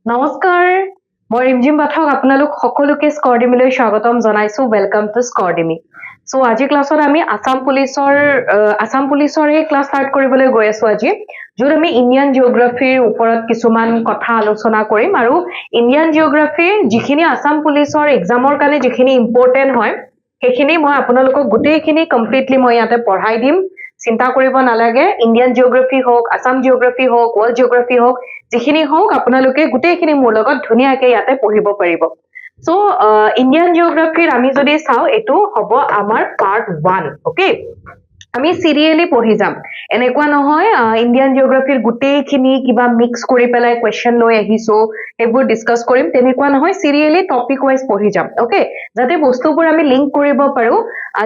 নমস্কাৰ মই ৰিমজিম পাঠক আপোনালোক সকলোকে স্কৰডিমিলৈ স্বাগতম জনাইছো ওয়েলকাম টু স্কৰডিমি সো আজি ক্লাছত আমি আসাম পুলিচৰ এই ক্লাছ ষ্টাৰ্ট কৰিবলৈ গৈ আছো আজি য'ত আমি ইণ্ডিয়ান জিঅ'গ্ৰাফিৰ ওপৰত কিছুমান কথা আলোচনা কৰিম আৰু ইণ্ডিয়ান জিঅ'গ্ৰাফিৰ যিখিনি আসাম পুলিচৰ এক্সামৰ কাৰণে যিখিনি ইম্পৰ্টেন্ট হয় সেইখিনি মই আপোনালোকক গোটেইখিনি কমপ্লিটলি মই ইয়াতে পঢ়াই দিম চিন্তা কৰিব নালাগে ইণ্ডিয়ান জিঅ'গ্ৰাফি হওক আসাম জিঅ'গ্ৰাফি হওক ৱৰ্ল্ড জিঅ'গ্ৰাফি হওক যিখিনি হওক আপোনালোকে গোটেইখিনি মোৰ লগত ধুনীয়াকৈ ইয়াতে পঢ়িব পাৰিব সো ইণ্ডিয়ান জিঅ'গ্ৰাফিৰ আমি যদি চাওঁ এটো হ'ব আমাৰ পাৰ্ট 1 ওকে আমি সিৰিয়ালি পঢ়ি যাম এনেকুৱা নহয় ইণ্ডিয়ান জিঅ'গ্ৰাফিৰ গোটেইখিনি কিবা মিক্স কৰি পেলাই কোৱেশ্চন লৈ আহিছো সেইবোৰ ডিসকাস কৰিম তেনেকুৱা নহয় সিৰিয়ালি টপিক ওয়াইজ পঢ়ি যাম ওকে যাতে বস্তুবোৰ আমি লিংক কৰিব পাৰো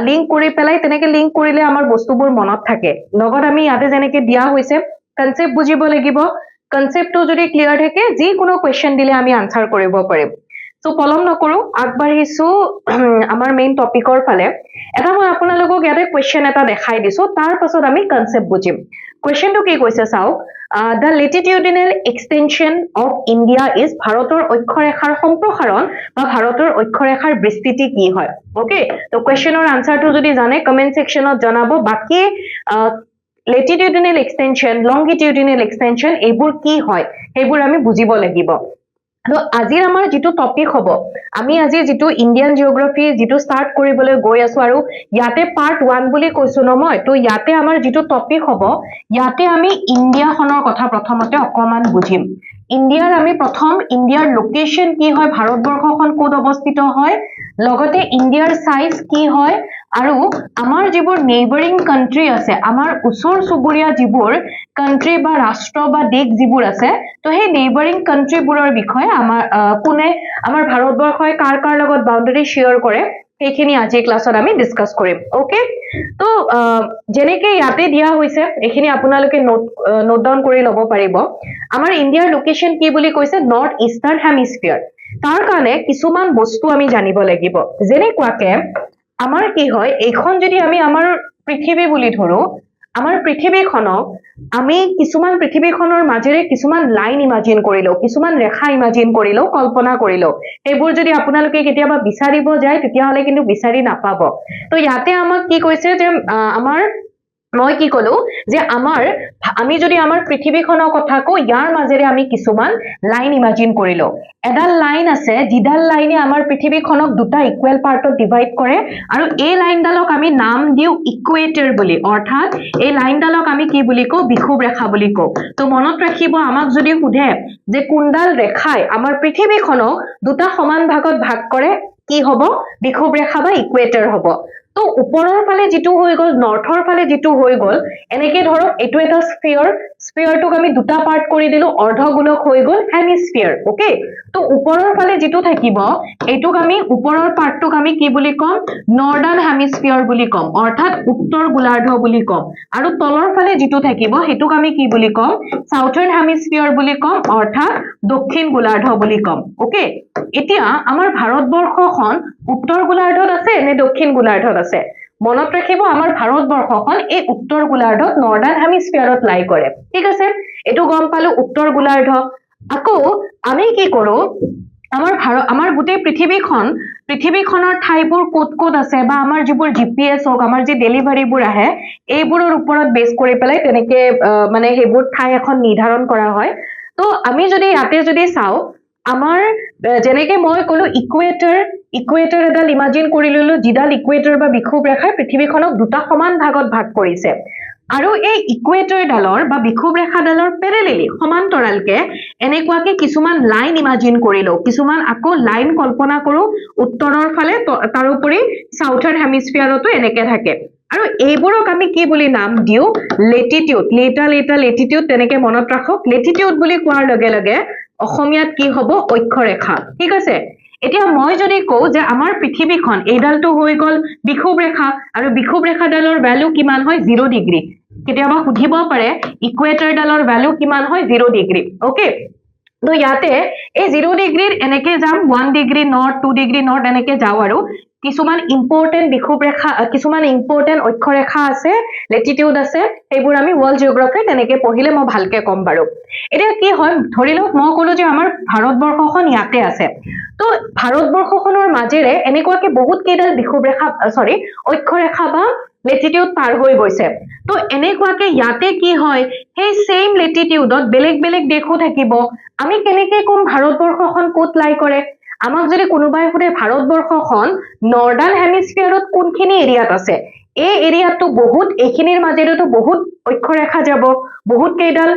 লিংক কৰি পেলাই তেনেকৈ লিংক কৰিলে আমাৰ বস্তুবোৰ মনত থাকে লগত আমি ইয়াতে যেনেকৈ দিয়া হৈছে কনসেপ্ট বুজিব লাগিব কনসেপ্টটো যদি ক্লিয়াৰ থাকে যি কোনো কোৱেশ্চন দিলে আমি আনসাৰ কৰিব পাৰিম সো পলম নকৰো আগবাঢ়িছো আমাৰ মেইন টপিকৰ ফালে এটা মই আপোনালোকক ইয়াতে কোৱেশ্চন এটা দেখাই দিছো তাৰ পাছত আমি কনসেপ্ট বুজিম কোৱেশ্চনটো কি কৈছে চাও the latitudinal extension of India is ভাৰতৰ অক্ষৰেখাৰ সম্প্ৰসাৰণ বা ভাৰতৰ অক্ষৰেখাৰ বিস্তৃতি কি হয় ওকে তো কোৱেশ্চনৰ আনসাৰটো যদি জানে কমেন্ট সেকশনত জনাব বাকি latitudinal extension longitudinal extension এইবোৰ কি হয় সেইবোৰ আমি বুজিব লাগিব তো আজিৰ আমাৰ যেটো টপিক হ'ব আমি আজি যেটো ইণ্ডিয়ান জিঅ'গ্ৰাফি যেটো ষ্টাৰ্ট কৰিবলৈ গৈ আছো আৰু ইয়াতে পাৰ্ট 1 বুলি কৈছো ন মই তো ইয়াতে আমাৰ যেটো টপিক হ'ব ইয়াতে আমি ইণ্ডিয়া খনৰ কথা প্ৰথমতে অকমান বুজিম ইণ্ডিয়াৰ আমি প্ৰথম ইণ্ডিয়াৰ লোকেশন কি হয় ভাৰতবৰ্ষখন ক'ত অৱস্থিত হয় লগতে ইণ্ডিয়াৰ সাইজ কি হয় আৰু আমাৰ যিবোৰ নেইবাৰিং কান্ট্ৰি আছে আমাৰ ওচৰ চুবুৰীয়া যিবোৰ কান্ট্ৰি বা ৰাষ্ট্ৰ বা দেশ যিবোৰ আছে তো সেই নেইবাৰিং কান্ট্ৰিবোৰৰ বিষয়ে আমাৰ কোনে আমাৰ ভাৰতবৰ্ষই কাৰ কাৰ লগত বাউন্ডাৰী শেয়াৰ কৰে সেইখিনি আজি ক্লাছত আমি ডিসকাস কৰিম ওকে তো যেনেকৈ ইয়াতে দিয়া হৈছে এইখিনি আপোনালোকে নোট ডাউন কৰি ল'ব পাৰিব আমাৰ ইণ্ডিয়াৰ লোকেশন কি বুলি কৈছে নৰ্থ ইষ্টাৰ্ণ হেমিস্ফিয়াৰ তাৰ কাৰণে কিছুমান বস্তু আমি জানিব লাগিব যেনেকুৱাকে আমাৰ কি হয় এইখন যদি আমি আমাৰ পৃথিৱী বুলি ধৰো আমাৰ পৃথিৱীখনক আমি কিছুমান পৃথিৱীখনৰ মাজেৰে কিছুমান লাইন ইমাজিন কৰিলো কিছুমান ৰেখা ইমাজিন কৰিলো কল্পনা কৰিলো এইবোৰ যদি আপোনালোকে কেতিয়াবা বিচাৰিব যায় তেতিয়া হলে কিন্তু বিচাৰি নাপাব তো ইয়াতে আমাক কি কৈছে যে আমাৰ মই কি কলো যে আমি যদি আমাৰ পৃথিৱীখনৰ কথা কও ইয়াৰ মাজেৰে আমি কিছুমান লাইন ইমাজিন কৰিলো এডাল লাইন আছে যিডাল লাইনে আমাৰ পৃথিৱীখনক দুটা ইকুৱেল পাৰ্টত ডিভাইড কৰে আৰু এই লাইনডালক আমি নাম দিও ইকুৱেটৰ বুলি অৰ্থাৎ এই লাইনডালক আমি কি বুলি কও বিষুৱ ৰেখা বুলি কও তো মনত ৰাখিব আমাক যদি সুধে যে কোনডাল ৰেখাই আমাৰ পৃথিৱীখনক দুটা সমান ভাগত ভাগ কৰে কি হ'ব বিষুৱ ৰেখা বা ইকুৱেটৰ হ'ব তো ওপৰৰ ফালে যেটো হৈ গল নৰ্থৰ ফালে যেটো হৈ গল এনেকে ধৰক এটো এটা স্ফিয়াৰটোক আমি দুটা পাৰ্ট কৰি দিলো অৰ্ধগোলক হৈ গল হেমিস্ফিয়াৰ ওকে তো ওপৰৰ ফালে যেটো থাকিব এটোক আমি ওপৰৰ পাৰ্টটোক আমি কি বুলি কম নৰ্দাৰ্ণ হেমিস্ফিয়াৰ বুলি কম অৰ্থাৎ উত্তৰ গোলাৰ্ধ বুলি কম আৰু তলৰ ফালে যেটো থাকিব হেতুক আমি কি বুলি কম সাউথাৰ্ণ হেমিস্ফিয়াৰ বুলি কম অৰ্থাৎ দক্ষিণ গোলাৰ্ধ বুলি কম ওকে এতিয়া আমাৰ ভাৰতবৰ্ষখন উত্তৰ গোলাৰ্ধত আছে নে দক্ষিণ গোলাৰ্ধত আছে মনত ৰাখিব আমাৰ ভাৰতবৰ্ষখন এই উত্তৰ গোলাৰ্ধত নৰ্দাৰ্ণ হেমিস্ফিয়াৰত লাই কৰে ঠিক আছে এটো গম পালো উত্তৰ গোলাৰ্ধ আকৌ আমি কি কৰো আমাৰ গোটেই পৃথিৱীখনৰ ঠাইবোৰ ক'ত ক'ত আছে বা আমাৰ যিবোৰ জিপিএছ হওক আমাৰ যে ডেলিভাৰীবোৰ আহে এইবোৰৰ ওপৰত বেছ কৰি পেলাই তেনেকে মানে সেইবোৰ ঠাই এখন নিৰ্ধাৰণ কৰা হয় তো আমি যদি ইয়াতে যদি চাও আমাৰ যেনেকে মই কলো ইকুৱেটৰ এডাল ইমাজিন কৰি ললো যিডাল ইকুৱেটৰ বা বিষুৱ ৰেখাই পৃথিৱীখনক দুটা সমান ভাগত ভাগ কৰিছে আৰু এই ইকুৱেটৰ ডালৰ বা বিষুৱ ৰেখাডালৰ পেৰেলেলি সমান্তৰালকে এনেকুৱাকে কিছুমান লাইন ইমাজিন কৰিলো কিছুমান আকৌ লাইন কল্পনা কৰো উত্তৰৰ ফালে তাৰোপৰি সাউথাৰ্ণ হেমিস্ফিয়াৰতো এনেকে থাকে আৰু এইবোৰক আমি কি বুলি নাম দিও লেটিটিউড লেটিটিউড তেনেকে মনত ৰাখক লেটিটিউড বুলি কোৱাৰ লগে লগে অসমীয়াত কি হ'ব অক্ষৰেখা ঠিক আছে এতিয়া মই যদি কও যে আমাৰ পৃথিৱীখন এইডালটো হৈ গল বিষুৱ ৰেখা আৰু বিষুৱ ৰেখাডালৰ ভ্যালু কিমান হয় 0 ডিগ্ৰী কেতিয়াবা সুধিব পাৰে ইকুৱেটৰ ডালৰ ভ্যালু কিমান হয় 0 ডিগ্ৰী ওকে তো ইয়াতে এই 0 ডিগ্ৰীৰ এনেকে যাম 1 ডিগ্ৰী নৰ্থ 2 ডিগ্ৰী নৰ্থ এনেকে যাও আৰু কিছুমান ইম্পৰ্টেন্ট বিষুৱৰেখা কিছুমান ইম্পৰ্টেন্ট অক্ষৰেখা আছে লেটিটিউড আছে সেইবোৰ আমি ওয়াৰ্ল্ড জিওগ্ৰাফি তেনেকে পঢ়িলে মই ভালকে কম বাৰু এতিয়া কি হয় ধৰি লওক মই ক'লো যে আমাৰ ভাৰতবৰ্ষখন ইয়াতে আছে তো ভাৰতবৰ্ষখনৰ মাজেৰে এনেকুৱাকে বহুত কেইডাল বিষুৱৰেখা অক্ষৰেখা বা লেটিটিউড পাৰ হৈ গৈছে তো এনেকুৱাকে ইয়াতে কি হয় সেই সেম লেটিটিউডত বেলেগ বেলেগ দেশো থাকিব আমি কেনেকে কোন ভাৰতবৰ্ষখন ক'ত লাই কৰে আমাক যদি কোনোবাই সুধে ভাৰতবৰ্ষখন নৰ্দাৰ্ণ হেমিস্ফিয়াৰত কোনখিনি এৰিয়াত আছে এই এৰিয়াটো বহুত এইখিনিৰ মাজেৰেতো বহুত অক্ষৰেখা যাব বহুত কেইডাল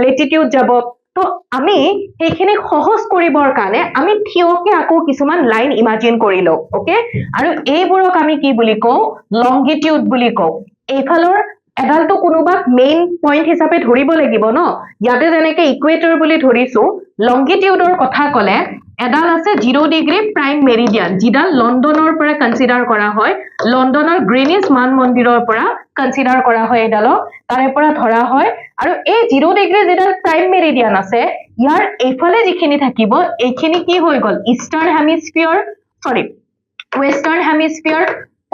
লেটিটিউড যাব তো আমি সেইখিনি সহজ কৰিবৰ কাৰণে আমি থিয়কে আকৌ কিছুমান লাইন ইমাজিন কৰি লওঁ ওকে আৰু এইবোৰক আমি কি বুলি কওঁ লংগিটিউড বুলি কওঁ এইফালৰ এডালটো কোনোবাক মেইন পইণ্ট হিচাপে ধৰিব লাগিব ন ইয়াতে যেনেকে ইকুৱেটৰ বুলি ধৰিছো লংগিটিউডৰ কথা ক'লে এডাল আছে 0 ডিগ্ৰী প্ৰাইম মেৰিডিয়ান যিডাল লণ্ডনৰ পৰা কনসিডাৰ কৰা হয় লণ্ডনৰ গ্ৰীনিছ মান মন্দিৰৰ পৰা কনসিডাৰ কৰা হয় এডালক তাৰে পৰা ধৰা হয় আৰু এই 0 ডিগ্ৰী যেডাল প্ৰাইম মেৰিডিয়ান আছে ইয়াৰ এইফালে যিখিনি থাকিব এইখিনি কি হৈ গল ইষ্টাৰ্ণ হেমিস্ফিয়াৰ ওয়েষ্টাৰ্ণ হেমিস্ফিয়াৰ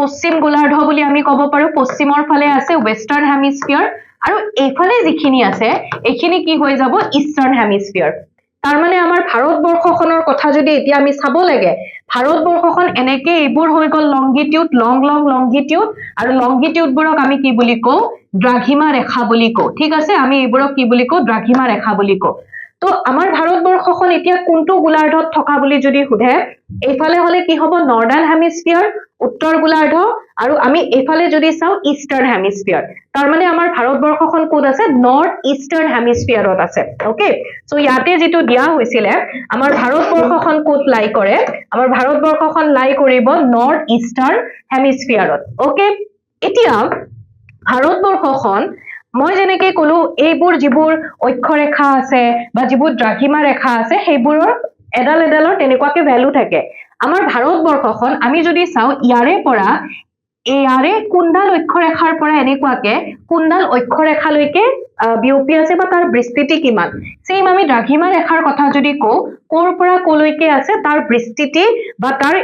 পশ্চিম গোলাৰ্ধ বুলি আমি ক'ব পাৰো পশ্চিমৰ ফালে আছে ওয়েষ্টাৰ্ণ হেমিস্ফিয়াৰ আৰু এইফালে যিখিনি আছে এইখিনি কি হৈ যাব ইষ্টাৰ্ণ হেমিস্ফিয়াৰ তাৰ মানে আমাৰ ভাৰতবৰ্ষখনৰ কথা যদি এতিয়া আমি চাব লাগে ভাৰতবৰ্ষখন এনেকে এইবোৰ হৈ গল লংগিটিউড লং লংগিটিউড আৰু লংগিটিউডবোৰক আমি কি বুলি কওঁ দ্ৰাঘিমা ৰেখা বুলি কওঁ ঠিক আছে আমি এইবোৰক কি বুলি কওঁ দ্ৰাঘিমা ৰেখা বুলি কওঁ তো আমাৰ ভাৰতবৰ্ষখন এতিয়া কোনটো গোলাৰ্ধত থকা বুলি যদি সুধে এইফালে হলে কি হ'ব নৰ্দাৰ্ণ হেমিস্ফিয়াৰ উত্তৰ গোলাৰ্ধ আৰু আমি এইফালে যদি চাওঁ ইষ্টাৰ্ণ হেমিস্ফিয়াৰ তাৰ মানে আমাৰ ভাৰতবৰ্ষখন ক'ত আছে নৰ্থ ইষ্টাৰ্ণ হেমিস্ফিয়াৰত আছে ওকে সো ইয়াতে যেটো দিয়া হৈছিল আমাৰ ভাৰতবৰ্ষখন ক'ত লাই কৰে আমাৰ ভাৰতবৰ্ষখন লাই কৰিব নৰ্থ ইষ্টাৰ্ণ হেমিস্ফিয়াৰত ওকে এতিয়া ভাৰতবৰ্ষখন মই যেনেকে ক'লো এইবোৰ যিবোৰ অক্ষৰেখা আছে বা যিবোৰ দ্ৰাঘিমা ৰেখা আছে সেইবোৰৰ এডাল এডালৰ তেনেকুৱাকে ভ্যালু থাকে আমাৰ ভাৰতবৰ্ষখন আমি যদি চাওঁ ইয়াৰে পৰা ইয়াৰে কোনডাল অক্ষৰেখাৰ পৰা এনেকুৱাকে কোনডাল অক্ষৰেখালৈকে বিয়পি আছে বা তাৰ বিস্তৃতি কিমান সেম আমি দ্ৰাঘিমা ৰেখাৰ কথা যদি কওঁ কোৰ পৰা কলৈকে আছে তাৰ বিস্তৃতি বা তাৰ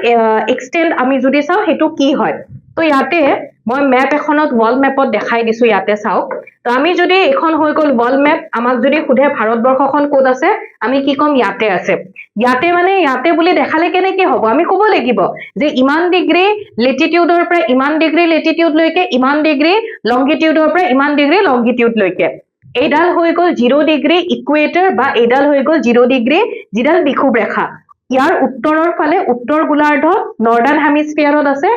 এক্সটেন্ড আমি যদি চাওঁ হেতু কি হয় তো ইয়াতে মই ম্যাপ এখনত ওয়াল ম্যাপত দেখাই দিছো ইয়াতে চাওক তো আমি যদি এখন হৈ গল ওয়াল ম্যাপ আমাক যদি খুধে ভাৰতবৰ্ষখন ক'ত আছে আমি কি কম ইয়াতে আছে ইয়াতে মানে ইয়াতে বুলি দেখালে কেনেকে হ'ব আমি ক'ব লাগিব যে ইমান ডিগ্ৰী লেটিটিউডৰ পৰা ইমান ডিগ্ৰী লেটিটিউড লৈকে ইমান ডিগ্ৰী লংগিটিউডৰ পৰা ইমান ডিগ্ৰী লংগিটিউড লৈকে এইডাল হৈ গল 0 ডিগ্ৰী ইকুৱেটৰ বা এইডাল হৈ গল 0 ডিগ্ৰী যিডাল বিষুৱ ৰেখা ইয়াৰ উত্তৰৰ ফালে উত্তৰ গোলাৰ্ধ নৰ্দাৰ্ণ হেমিস্ফিয়াৰত আছে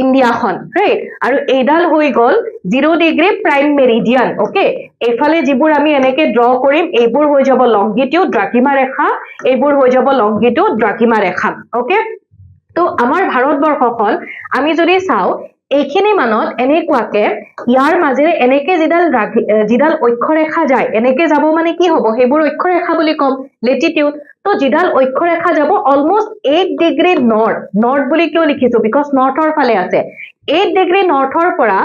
ইণ্ডিয়াখন ৰাইট আৰু এইডাল হৈ গল 0 ডিগ্ৰী প্ৰাইম মেৰিডিয়ান ওকে এইফালে যিবোৰ আমি এনেকে ড্ৰ কৰিম এইবোৰ হৈ যাব লংগিটিউড দ্ৰাঘিমা ৰেখা এইবোৰ হৈ যাব লংগিটিউড দ্ৰাঘিমা ৰেখা ওকে তো আমাৰ ভাৰতবৰ্ষখন আমি যদি চাওঁ এইখিনি মানত এনেকুৱাকে ইয়াৰ মাজেৰে এনেকে যিডাল অক্ষৰেখা যায় এনেকে যাব মানে কি হ'ব সেইবোৰ অক্ষৰেখা বুলি কম লেটিটিউড তো যিডাল অক্ষৰেখা যাব অলমোস্ট 8 ডিগ্ৰী নৰ্থ বুলি কিয় লিখিছো বিকজ নৰ্থৰ ফালে আছে 8 ডিগ্ৰী নৰ্থৰ পৰা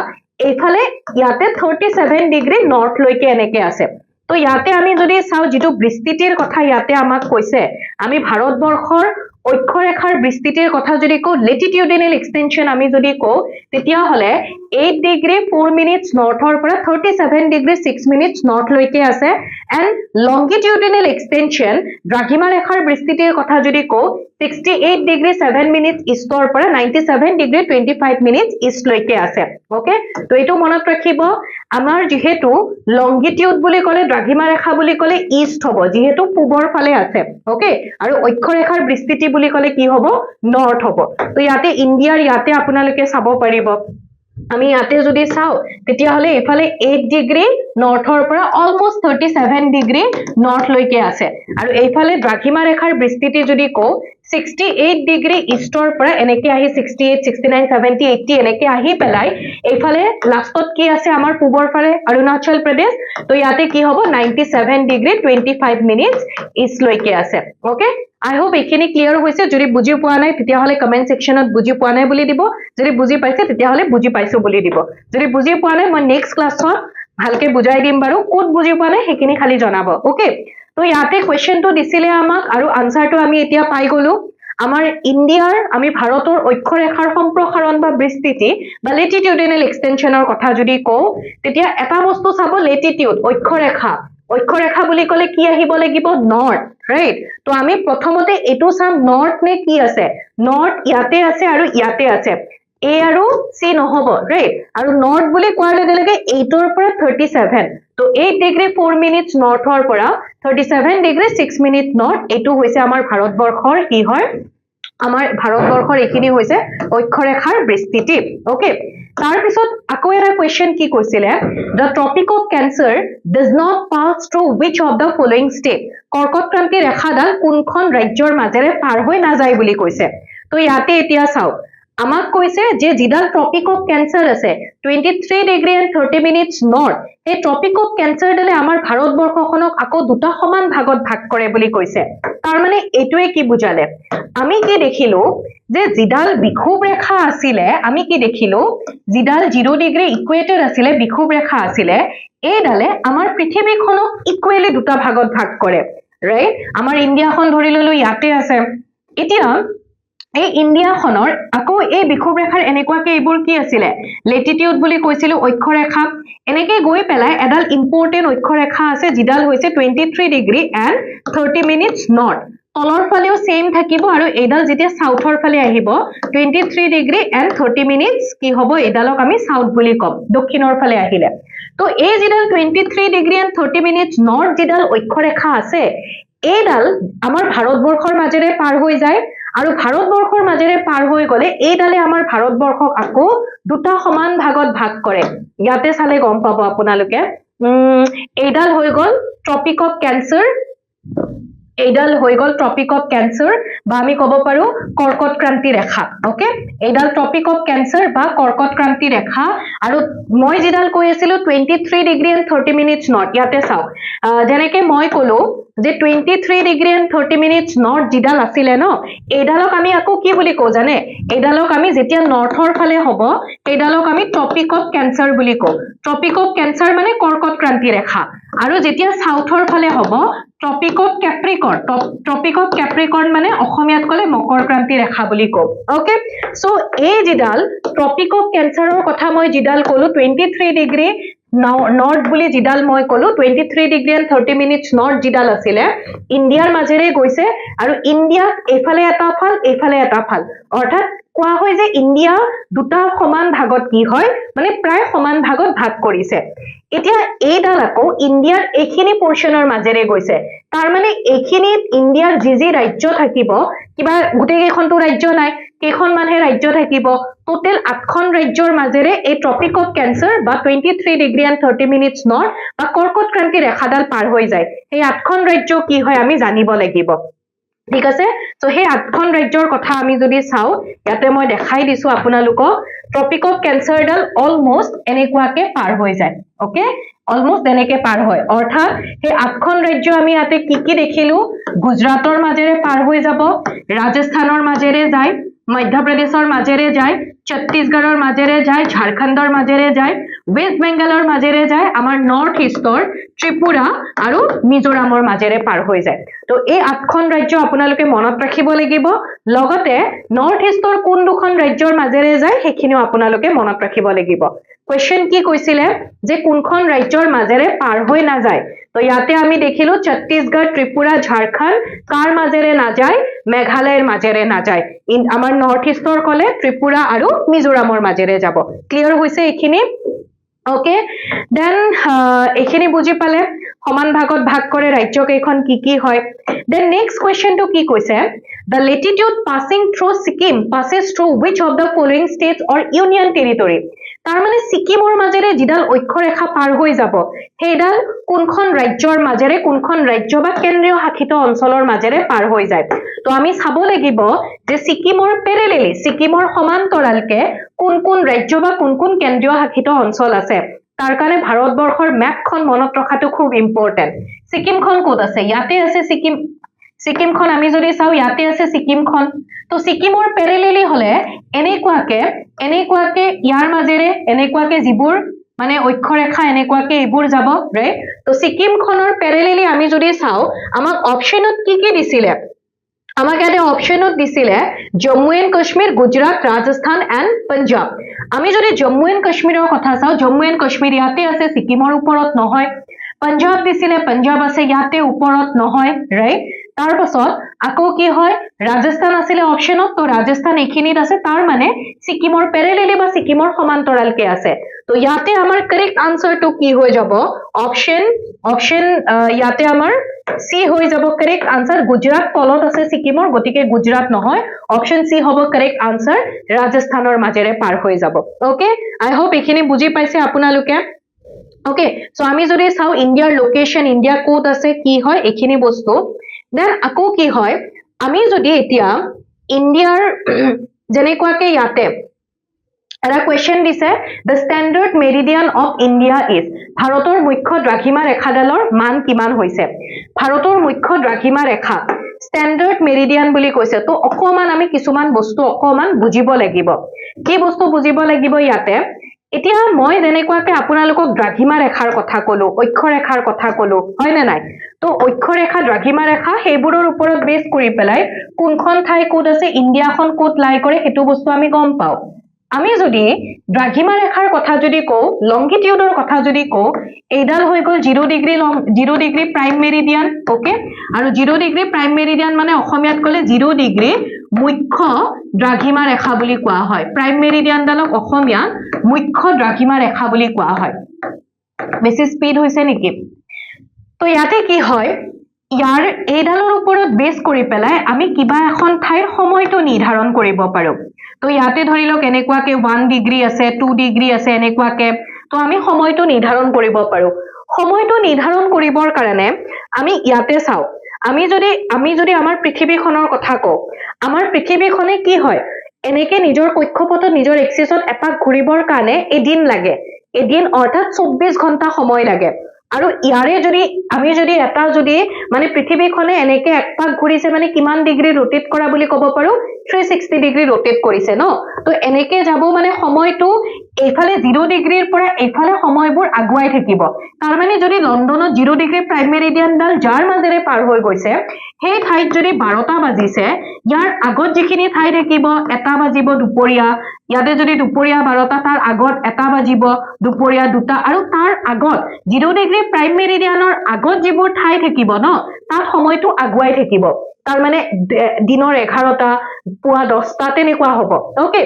এইফালে ইয়াতে 37 ডিগ্ৰী নৰ্থ লৈকে এনেকে আছে তো ইয়াতে আমি যদি চাওঁ যেটো বিস্তৃতিৰ কথা ইয়াতে আমাক কৈছে আমি ভাৰতবৰ্ষৰ অক্ষৰেখাৰ বিস্তৃতিৰ কথা যদি কওঁ লেটিটিউডিনেল এক্সটেনশন আমি যদি কওঁ তেতিয়া হলে 8 ডিগ্ৰী 4 মিনিটস নৰ্থৰ পৰা 37 ডিগ্ৰী 6 মিনিটস নৰ্থ লৈকে আছে এন্ড লংগিটিউডিনেল এক্সটেনশন দ্ৰাঘিমা ৰেখাৰ বিস্তৃতিৰ কথা যদি কওঁ 68 ডিগ্ৰী 7 মিনিটস ইষ্টৰ পৰা 97 ডিগ্ৰী 25 মিনিটস ইষ্ট লৈকে আছে ওকে তো এটো মনত ৰাখিব আমাৰ যেহেতু লংগিটিউড বুলি ক'লে দ্ৰাঘিমা ৰেখা বুলি ক'লে ইষ্ট হ'ব যেহেতু পূবৰ ফালে আছে ওকে আৰু অক্ষৰেখাৰ বিস্তৃতি বুলি ক'লে কি হ'ব নৰ্থ হ'ব তো ইয়াতে ইণ্ডিয়াৰ ইয়াতে আপোনালোকে চাব পাৰিব আমি ইয়াতে যদি চাওঁ তেতিয়া হলে এফালে 8 ডিগ্ৰী নৰ্থৰ পৰা অলমোস্ট 37 ডিগ্ৰী নৰ্থ লৈকে আছে আৰু এইফালে দ্ৰাঘিমা ৰেখাৰ বিস্তৃতি যদি কওঁ 68 ডিগ্ৰী ইষ্টৰ পৰা এনেকে আহি 68 69 70 80 এনেকে আহি পেলাই এইফালে লাষ্টত কি আছে আমাৰ পূবৰ ফালে অৰুণাচল প্ৰদেশ তো ইয়াতে কি হ'ব 97 ডিগ্ৰী 25 মিনিটস ইষ্ট লৈকে আছে ওকে I hope এইখিনি ক্লিয়াৰ হৈছে যদি বুজি পোৱা নাই তেতিয়া হলে কমেন্ট সেকশনত বুজি পোৱা নাই বুলি দিব যদি বুজি পাইছে তেতিয়া হলে বুজি পাইছো বুলি দিব যদি বুজি পোৱা নাই মই নেক্সট ক্লাছত ভালকে বুজাই দিম বাৰু কোড বুজি পোৱা নাই হেখিনি খালি জনাব ওকে তো ইয়াতে কোৱেশ্চনটো দিছিলে আমাক আৰু আনসাৰটো আমি এতিয়া পাই গলো আমাৰ ইণ্ডিয়াৰ আমি ভাৰতৰ অক্ষৰেখাৰ সম্প্ৰসাৰণ বা বিস্তৃতি বা লেটিটিউডিনেল এক্সটেনশনৰ কথা যদি কওঁ তেতিয়া এটা বস্তু চাব লেটিটিউড অক্ষৰেখা বুলি ক'লে কি আহিব লাগিব নৰ্থ ৰাইট তো আমি প্ৰথমতে এটো চাম নৰ্থ নে কি আছে নৰ্থ ইয়াতে আছে আৰু ইয়াতে আছে এ আৰু সি নহব ৰাইট আৰু নৰ্থ বুলি কোৱাৰ লগে লগে 8 ৰ পৰা 37 তো 8 ডিগ্ৰী 4 মিনিটছ নৰ্থৰ পৰা 37 ডিগ্ৰী 6 মিনিট নৰ্থ এটো হৈছে আমাৰ ভাৰতবৰ্ষৰ কি হয় আমাৰ ভাৰতবৰ্ষৰ এখিনি হৈছে অক্ষৰেখাৰ বিস্তৃতি ওকে তাৰ পিছত আকৌ এটা কোৱেশ্চন কি কৈছিলে the tropic of cancer does not pass through which of the following state কৰ্কটক্ৰান্তি ৰেখাডাল কোনখন ৰাজ্যৰ মাজেৰে পাৰ হৈ নাযায় বুলি কৈছে তো ইয়াতে এতিয়া চাও আমাক কৈছে যে যিডাল ট্ৰপিক অফ ক্যান্সাৰ আছে 23 ডিগ্ৰী এণ্ড 30 মিনিটছ নৰ্থ এই ট্ৰপিক অফ ক্যান্সাৰ ডালে আমাৰ ভাৰতবৰ্ষখনক আকৌ দুটা সমান ভাগত ভাগ কৰে বুলি কৈছে তাৰ মানে এটোৱে কি বুজালে আমি কি দেখিলো যে যিডাল বিষুৱ ৰেখা আছিলে আমি কি দেখিলো যিডাল 0 ডিগ্ৰী ইকুৱেটৰ আছিলে বিষুৱ ৰেখা আছিলে এই ডালে আমাৰ পৃথিৱীখনক ইকুৱেলি দুটা ভাগত ভাগ কৰে ৰাইট আমাৰ ইণ্ডিয়াখন ধৰি ললো ইয়াতে আছে এতিয়া এই ইণ্ডিয়াখনৰ আকৌ এই বিষুৱ ৰেখাৰ এনেকুৱাকে এইবোৰ কি আছিলে লেটিটিউড বুলি কৈছিল অক্ষৰেখা এনেকে গৈ পেলাই এডাল ইম্পৰ্টেন্ট অক্ষৰেখা আছে যিডাল হৈছে 23 ডিগ্ৰী এণ্ড 30 মিনিটছ নৰ্থ তলৰ ফালেও সেম থাকিব আৰু এইডাল যেতিয়া সাউথৰ ফালে আহিব 23 ডিগ্ৰী এণ্ড 30 মিনিটছ কি হ'ব এইডালক আমি সাউথ বুলি কম দক্ষিণৰ ফালে আহিলে তো এই যিডাল 23 ডিগ্ৰী এণ্ড 30 মিনিটছ নৰ্থ যিডাল অক্ষৰেখা আছে এইডাল আমাৰ ভাৰতবৰ্ষৰ মাজেৰে পাৰ হৈ যায় আৰু ভাৰতবৰ্ষৰ মাজেৰে পাৰ হৈ গলে এইডালে আমাৰ ভাৰতবৰ্ষক আকৌ দুটা সমান ভাগত ভাগ কৰে ইয়াতে চালে গম পাব আপোনালোকে এইডাল হৈ গল ট্ৰপিক অফ ক্যান্সাৰ এইডাল হৈ গল ট্ৰপিক অফ ক্যান্সাৰ বা আমি কব পাৰো কৰ্কটক্ৰান্তি ৰেখা ওকে এইডাল ট্ৰপিক অফ ক্যান্সাৰ বা কৰ্কটক্ৰান্তি ৰেখা আৰু মই যিডাল কৈ আছিলো 23 ডিগ্ৰী এণ্ড 30 মিনিটছ নৰ্থ ইয়াতে চাও যেনেকে মই কলো যে 23 ডিগ্ৰী এণ্ড 30 মিনিটছ নৰ্থ যিডাল আছিলে ন এইডালক আমি আকৌ কি বুলি কওঁ জানে এইডালক আমি যেতিয়া নৰ্থৰ ফালে হ'ব এইডালক আমি ট্ৰপিক অফ ক্যান্সাৰ বুলি কওঁ ট্ৰপিক অফ ক্যান্সাৰ মানে কৰ্কটক্ৰান্তি ৰেখা আৰু যেতিয়া সাউথৰ ফালে হ'ব ট্ৰপিক অফ ক্যাপ্ৰিকৰ্ন মানে অসমীয়াত কলে মকৰক্ৰান্তি ৰেখা বুলি কওঁ ওকে সো এই যিডাল ট্ৰপিক অফ ক্যান্সাৰৰ কথা মই যিডাল কলো 23 ডিগ্ৰী নৰ্থ বুলি যিডাল মই কলো 23 ডিগ্ৰী এণ্ড 30 মিনিটছ নৰ্থ যিডাল আছিলে ইণ্ডিয়াৰ মাজেৰে গৈছে আৰু ইণ্ডিয়াক এইফালে এটা ফাল অৰ্থাৎ কোৱা হয় যে ইণ্ডিয়া দুটা সমান ভাগত কি হয় মানে প্ৰায় সমান ভাগত ভাগ কৰিছে এতিয়া এইডাল আকৌ ইণ্ডিয়াৰ এইখিনি পৰ্চনৰ মাজেৰে গৈছে তাৰ মানে এইখিনিত ইণ্ডিয়াৰ যি ৰাজ্য থাকিব কিবা গোটেই কেইখনটো ৰাজ্য নাই কেইখন মানহে ৰাজ্য থাকিব টোটেল 8খন ৰাজ্যৰ মাজেৰে এই ট্ৰপিক অফ ক্যান্সাৰ বা 23 ডিগ্ৰী এণ্ড 30 মিনিটছ নৰ্থ বা কৰ্কটক্ৰান্তি ৰেখাডাল পাৰ হৈ যায় এই 8খন ৰাজ্য কি হয় আমি জানিব লাগিব ঠিক আছে সো সেই 8খন ৰাজ্যৰ কথা আমি যদি চাও ইয়াতে মই দেখাই দিছো আপোনালোকক ট্ৰপিক অফ ক্যান্সাৰডাল অলমোস্ট এনেকুৱাকে পাৰ হৈ যায় ওকে অলমোস্ট এনেকে পাৰ হয় অৰ্থাৎ সেই 8খন ৰাজ্য আমি ইয়াতে কি দেখিলো গুজৰাটৰ মাজেৰে পাৰ হৈ যাব ৰাজস্থানৰ মাজেৰে যায় মধ্যপ্ৰদেশৰ মাজেৰে যায় ছত্তীশগড়ৰ মাজেৰে যায় ঝাৰখণ্ডৰ মাজেৰে যায় ওয়েস্ট বেংগলৰ মাজেৰে যায় আমাৰ নৰ্থ ইষ্টৰ ত্ৰিপুৰা আৰু মিজোৰামৰ মাজেৰে পাৰ হৈ যায় তো এই 8খন ৰাজ্য আপোনালোকে মনত ৰাখিব লাগিব লগতে নৰ্থ ইষ্টৰ কোন দুখন ৰাজ্যৰ মাজেৰে যায় সেইখিনিও আপোনালোকে মনত ৰাখিব লাগিব কোৱেশ্চন কি কৈছিলে যে কোনখন ৰাজ্যৰ মাজেৰে পাৰ হৈ নাযায় তো ইয়াতে আমি দেখিলো ছত্তীশগড় ত্ৰিপুৰা ঝাৰখণ্ড কাৰ মাজেৰে নাযায় মেঘালয়ৰ মাজেৰে নাযায় আমাৰ নৰ্থ ইষ্টৰ কলে ত্ৰিপুৰা আৰু মিজোৰামৰ মাজেৰে যাব ক্লিয়াৰ হৈছে এইখিনি ওকে দেন এইখিনি বুজি পালে সমান ভাগত ভাগ কৰে ৰাজ্য কেইখন কি হয় দেন নেক্সট কোৱেশ্চনটো কি কৈছে the latitude passing through Sikkim passes through which of the following states or union territory তাৰ মানে সিকিমৰ মাজেৰে যিডাল অক্ষৰেখা পাৰ হৈ যাব সেইডাল কোনখন ৰাজ্যৰ মাজেৰে কোনখন ৰাজ্য বা কেন্দ্ৰীয় শাসিত অঞ্চলৰ মাজেৰে পাৰ হৈ যায় তো আমি চাব লাগিব যে সিকিমৰ পেৰেলেলি সিকিমৰ সমান্তৰালকে কোন ৰাজ্য বা কোন কেন্দ্ৰীয় শাসিত অঞ্চল আছে তাৰ কাৰণে ভাৰতবৰ্ষৰ মেপখন মনত ৰখাটো খুব ইম্পৰ্টেন্ট সিকিমখন ক'ত আছে ইয়াতে আছে সিকিমখন আমি যদি চাও ইয়াতে আছে সিকিমখন তো সিকিমৰ পেৰেলেলি হলে এনেকুৱাকে ইয়াৰ মাজেৰে এনেকুৱাকে যিবোৰ মানে অক্ষৰেখা এনেকুৱাকে এইবোৰ যাব ৰাইট তো সিকিমখনৰ পেৰেলেলি আমি যদি চাও আমাক অপচনত কি দিছিলে আমাক ইয়াতে অপশনত দিছিলে জম্মু এণ্ড কাশ্মীৰ গুজৰাট ৰাজস্থান এণ্ড পঞ্জাব আমি যদি জম্মু এণ্ড কাশ্মীৰৰ কথা চাওঁ জম্মু এণ্ড কাশ্মীৰ ইয়াতে আছে ছিকিমৰ ওপৰত নহয় পঞ্জাব দিছিলে পঞ্জাব আছে ইয়াতে ওপৰত নহয় ৰাইট তাৰ পাছত আকৌ কি হয় ৰাজস্থান আছিল অপশনত তো ৰাজস্থান এখিনিত আছে তাৰ মানে ছিকিমৰ প্যাৰেলেলি বা ছিকিমৰ সমান্তৰালকে আছে তো ইয়াতে আমাৰ কাৰেক্ট আনসাৰটো কি হৈ যাব অপশন ইয়াতে আমাৰ সি হৈ যাব কাৰেক্ট আনসাৰ গুজৰাট তলত আছে ছিকিমৰ গতিকে গুজৰাট নহয় অপশন সি হ'ব কাৰেক্ট আনসাৰ ৰাজস্থানৰ মাজেৰে পাৰ হৈ যাব ওকে আই হোপ এখিনি বুজি পাইছে আপোনালোকে ওকে সো আমি যদি চাও ইন্ডিয়াৰ লোকেশন ইন্ডিয়া কোড আছে কি হয় এখিনি বস্তু দেন আকৌ কি হয় আমি যদি এতিয়া ইন্ডিয়াৰ জেনেকুৱাকে ইয়াতে এটা কোৱেশ্চন দিছে the standard meridian of India is ভাৰতৰ মুখ্য দ্ৰাঘিমা ৰেখাডালৰ মান কিমান হৈছে ভাৰতৰ মুখ্য দ্ৰাঘিমা ৰেখা standard meridian বুলি কৈছে তো অকমান আমি কিছুমান বস্তু অকমান বুজিব লাগিব কি বস্তু বুজিব লাগিব ইয়াতে এতিয়া মই জেনেকুৱাকে আপোনালোকক দ্ৰাঘিমা ৰেখাৰ কথা কলো অক্ষৰেখাৰ কথা কলো হয় না নাই তো অক্ষৰেখা দ্ৰাঘিমা ৰেখা হেইবোৰৰ ওপৰত বেছ কৰি পেলাই কোনখন ঠাই কোড আছে ইন্ডিয়াখন কোড লাই কৰে হেতু বস্তু আমি গম পাও আমি যদি দ্ৰাঘিমা ৰেখাৰ কথা যদি কও লংগিটিউডৰ কথা যদি কও এইডাল হৈ গল 0 ডিগ্ৰী প্ৰাইম মেৰিডিয়ান ওকে আৰু 0 ডিগ্ৰী প্ৰাইম মেৰিডিয়ান মানে অসমীয়াত কলে 0 ডিগ্ৰী মুখ্য দ্ৰাঘিমা ৰেখা বুলি কোৱা হয় প্ৰাইম মেৰিডিয়ান ডালক অসমীয়াত মুখ্য দ্ৰাঘিমা ৰেখা বুলি কোৱা হয় বেছি স্পীড হৈছে নেকি তো ইয়াতে কি হয় ইয়াৰ এইডালৰ ওপৰত বেছ কৰি পেলাই আমি কিবা এখন ঠাইৰ সময়টো নিৰ্ধাৰণ কৰিব পাৰো তো ইয়াতে ধৰি লওক এনেকুৱাকে 1 ডিগ্ৰী আছে 2 ডিগ্ৰী আছে এনেকুৱাকে তো আমি সময়টো নিৰ্ধাৰণ কৰিব পাৰো সময়টো নিৰ্ধাৰণ কৰিবৰ কাৰণে আমি ইয়াতে চাও আমি যদি আমাৰ পৃথিৱীখনৰ কথা কও আমাৰ পৃথিৱীখনে কি হয় এনেকে নিজৰ কক্ষপথত নিজৰ এক্সিছত এপাক ঘূৰিবৰ কাৰণে এদিন লাগে এদিন অৰ্থাৎ 24 ঘণ্টা সময় লাগে আৰু ইয়াৰে যদি আমি যদি এটা যদি মানে পৃথিৱীখনে এনেকে একপাক ঘূৰিছে মানে কিমান ডিগ্ৰী ৰোটেট কৰা বুলি ক'ব পাৰো 360 ডিগ্ৰী ৰোটেট কৰিছে ন তো এনেকে যাব মানে সময়টো এইফালে 0 ডিগ্ৰীৰ পৰা এইফালে সময়বোৰ আগুৱাই থাকিব তাৰ মানে যদি লণ্ডনত 0 ডিগ্ৰী প্ৰাইম মেৰিডিয়ান ডাল যাৰ মাজেৰে পাৰ হৈ গৈছে সেই ঠাইত যদি 12টা বাজিছে ইয়াৰ আগত যিখিনি ঠাই থাকিব এটা বাজিব দুপৰীয়া ইয়াতে যদি দুপৰীয়া 12টা তাৰ আগত এটা বাজিব দুপৰীয়া দুটা আৰু তাৰ আগত 0 ডিগ্ৰী প্ৰাইম মেৰিডিয়ানৰ আগত যিবোৰ ঠাই থাকিব ন তাৰ সময়টো আগুৱাই থাকিব তাৰ মানে দিনৰ 11টা পুৱা 10টা তেনেকুৱা হ'ব ওকে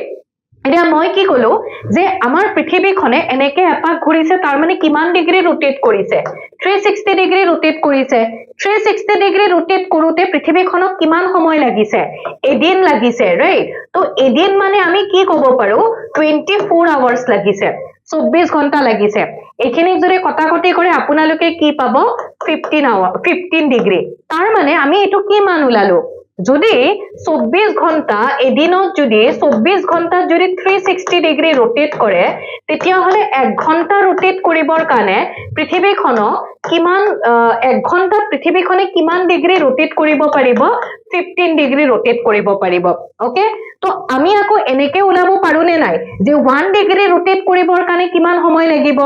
এতিয়া মই কি কলো যে আমাৰ পৃথিৱীখনে এনেকে এপাক ঘূৰিছে তাৰ মানে কিমান ডিগ্ৰী ৰোটেট কৰিছে 360 ডিগ্ৰী ৰোটেট কৰিছে 360 ডিগ্ৰী ৰোটেট কৰোতে পৃথিৱীখনক কিমান সময় লাগিছে এদিন লাগিছে ৰাইট তো এদিন মানে আমি কি ক'ব পাৰো 24 আৱাৰ্স লাগিছে 24 ঘণ্টা লাগিছে এখিনি যদি কটাকটি কৰে আপোনালোকে কি পাব 15 ডিগ্ৰী তাৰ মানে আমি এটো কি মান উলালো যদি 24 ঘণ্টা এদিনত যদি 24 ঘণ্টাত যদি 360 ডিগ্ৰী ৰোটেট কৰে তেতিয়া হলে 1 ঘণ্টা ৰোটেট কৰিবৰ কাৰণে পৃথিৱীখনক কিমান 1 ঘণ্টাত পৃথিৱীখনে কিমান ডিগ্ৰী ৰোটেট কৰিব পাৰিব 15 ডিগ্ৰী ৰোটেট কৰিব পাৰিব ওকে তো আমি আকৌ এনেকে উলাব পাৰো নে নাই যে 1 ডিগ্ৰী ৰোটেট কৰিবৰ কাৰণে কিমান সময় লাগিব